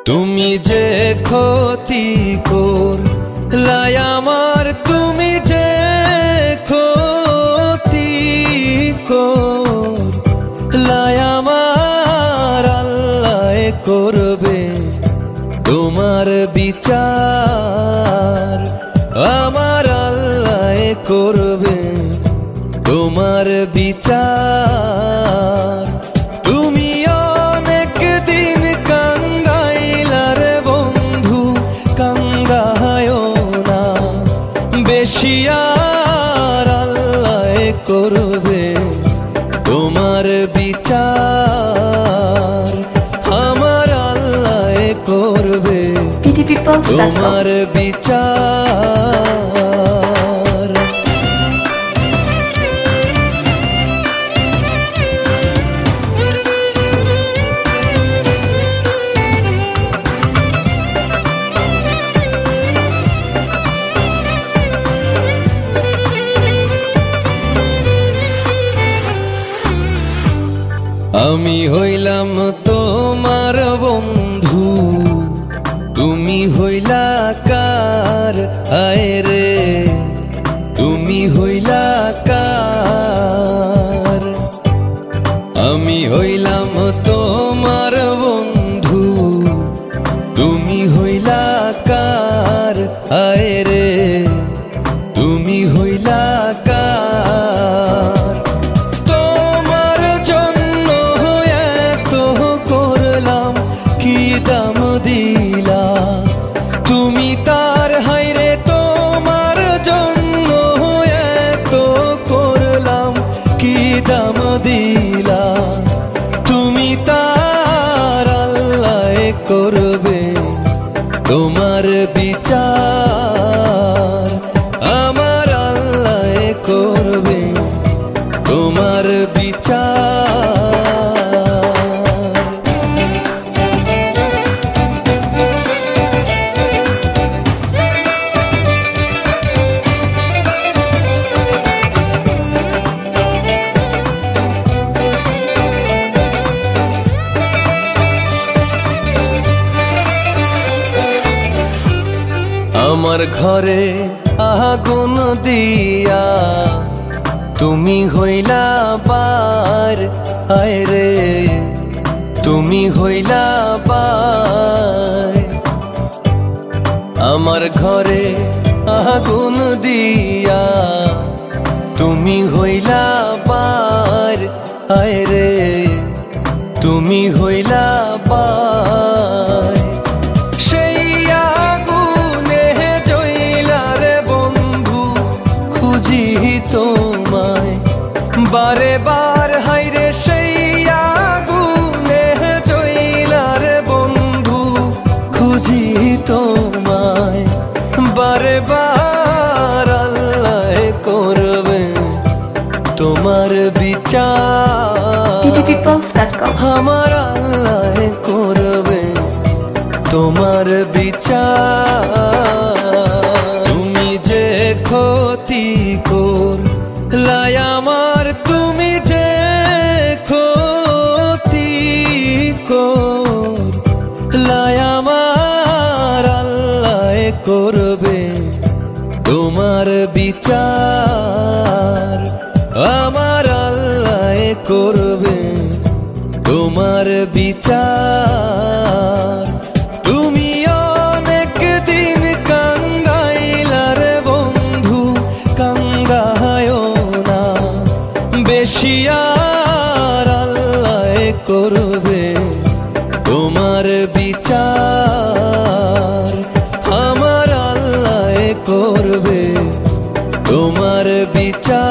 তুমি যে ক্ষতি করলাই আমার, তুমি যে ক্ষতি করলাই আমার, আল্লাহ করবে তোমার বিচার। আমার আল্লাহ করবে তোমার বিচার। তুমি অনেক দিন কাঙ্গাইলার বন্ধু, কাঙ্গায়ও না বেশি আর, আল্লাহ করবে তোমার বিচার। আমার আল্লাহ করবে তোমার বিচার। আমি হইলাম তোমার বন্ধু, তুমি হইলা কার? আয় রে তুমি হইলা কার? আমি হইলাম তোমার বন্ধু, তুমি হইলা কার? আয় রে তুমি হইলা কার? তোমার জন্য এত করলাম, কি দাম দিলা তুমি তার? হায়রে তোমার জন্য এত করলাম, কি দাম দিলা তুমি তার? আল্লাহ করবে তোমার বিচার। আমার আল্লাহ করবে তোমার বিচার। আমার ঘরে আগুন দিয়া তুমি হইলা বার। আয় রে তুমি হইলা বার। আমার ঘরে আগুন দিয়া তুমি হইলা বার। আয় রে তুমি হইলা বার। তোমায় বারে বার হাইরে সেই আগুনে জইলার বন্ধু, খুঁজি তোমায় বারে বার। আল্লাহ করবে তোমার বিচার। আমার আল্লাহ করবে তোমার বিচার। তুমি যে ক্ষতি করলাই আমার, তুমি যে ক্ষতি করলাই আমার, আল্লাহ করবে তোমার বিচার। আমার আল্লাহ করবে তোমার বিচার। তুমি অনেক দিন কাঙ্গাইলার বন্ধু, কাঙ্গায়ও না বেশি আর, আল্লাহ করবে তোমার বিচার। আমার আল্লাহ করবে তোমার বিচার।